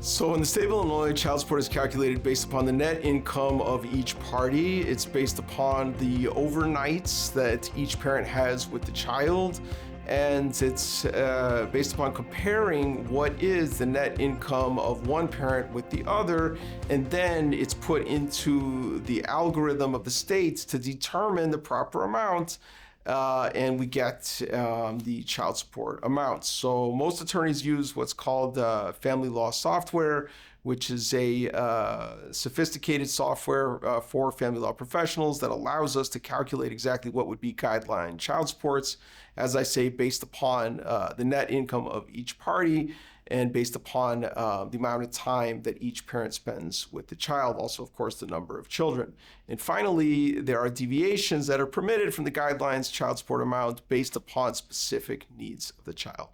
So in the state of Illinois, child support is calculated based upon the net income of each party. It's based upon the overnights that each parent has with the child. And it's based upon comparing what is the net income of one parent with the other. And then it's put into the algorithm of the states to determine the proper amount. And we get the child support amounts. So most attorneys use what's called family law software, which is a sophisticated software for family law professionals that allows us to calculate exactly what would be guideline child supports, as I say, based upon the net income of each party and based upon the amount of time that each parent spends with the child, also, of course, the number of children. And finally, there are deviations that are permitted from the guidelines child support amount based upon specific needs of the child.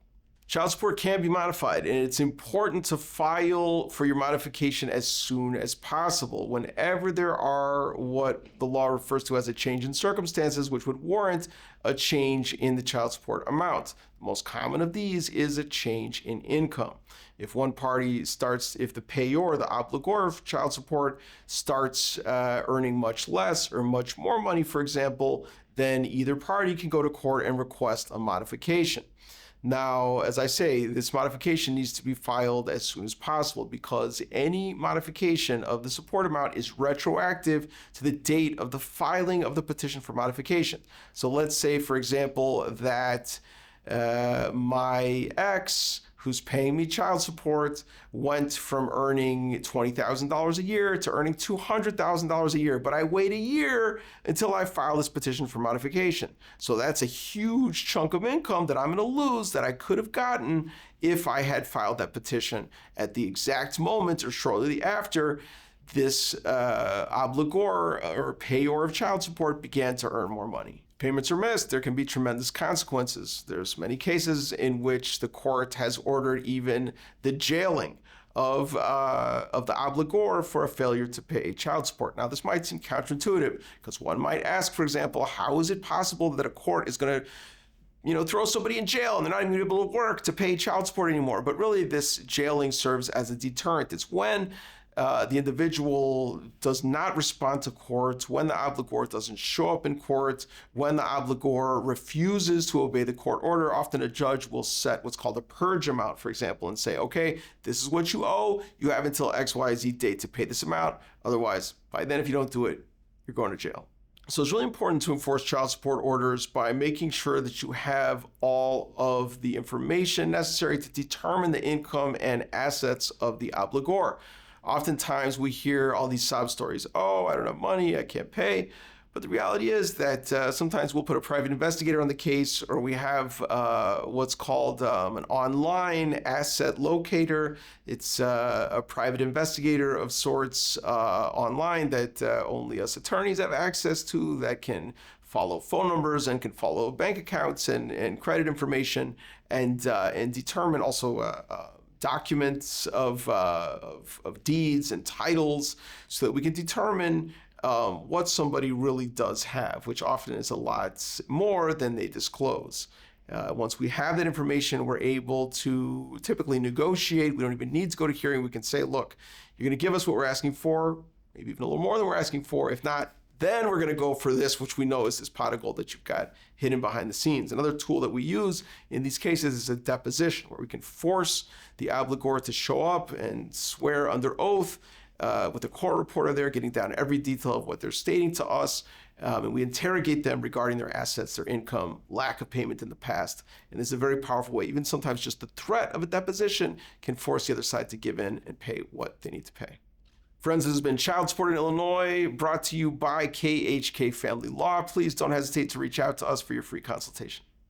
Child support can be modified, and it's important to file for your modification as soon as possible. Whenever there are what the law refers to as a change in circumstances, which would warrant a change in the child support amount. The most common of these is a change in income. If one party starts, if the payor, the obligor of child support, starts earning much less or much more money, for example, then either party can go to court and request a modification. Now, as I say, this modification needs to be filed as soon as possible because any modification of the support amount is retroactive to the date of the filing of the petition for modification. So let's say, for example, that my ex, who's paying me child support, went from earning $20,000 a year to earning $200,000 a year, but I wait a year until I file this petition for modification. So that's a huge chunk of income that I'm going to lose that I could have gotten if I had filed that petition at the exact moment or shortly after this obligor or payor of child support began to earn more money. Payments are missed, there can be tremendous consequences. There's many cases in which the court has ordered even the jailing of the obligor for a failure to pay child support. Now, this might seem counterintuitive because one might ask, for example, how is it possible that a court is going to throw somebody in jail and they're not even able to work to pay child support anymore? But really, this jailing serves as a deterrent. It's when the individual does not respond to court, when the obligor doesn't show up in court, when the obligor refuses to obey the court order. Often a judge will set what's called a purge amount, for example, and say, okay, this is what you owe. You have until XYZ date to pay this amount. Otherwise, by then, if you don't do it, you're going to jail. So it's really important to enforce child support orders by making sure that you have all of the information necessary to determine the income and assets of the obligor. Oftentimes we hear all these sob stories. Oh, I don't have money, I can't pay. But the reality is that sometimes we'll put a private investigator on the case, or we have what's called an online asset locator. It's a private investigator of sorts online that only us attorneys have access to, that can follow phone numbers and can follow bank accounts and credit information and determine also documents of deeds and titles so that we can determine what somebody really does have, which often is a lot more than they disclose. Once we have that information, we're able to typically negotiate. We don't even need to go to hearing. We can say, look, you're going to give us what we're asking for, maybe even a little more than we're asking for. If not, then we're going to go for this, which we know is this pot of gold that you've got hidden behind the scenes. Another tool that we use in these cases is a deposition, where we can force the obligor to show up and swear under oath with a court reporter there, getting down every detail of what they're stating to us. And we interrogate them regarding their assets, their income, lack of payment in the past. And this is a very powerful way. Even sometimes just the threat of a deposition can force the other side to give in and pay what they need to pay. Friends, this has been Child Support in Illinois, brought to you by KHK Family Law. Please don't hesitate to reach out to us for your free consultation.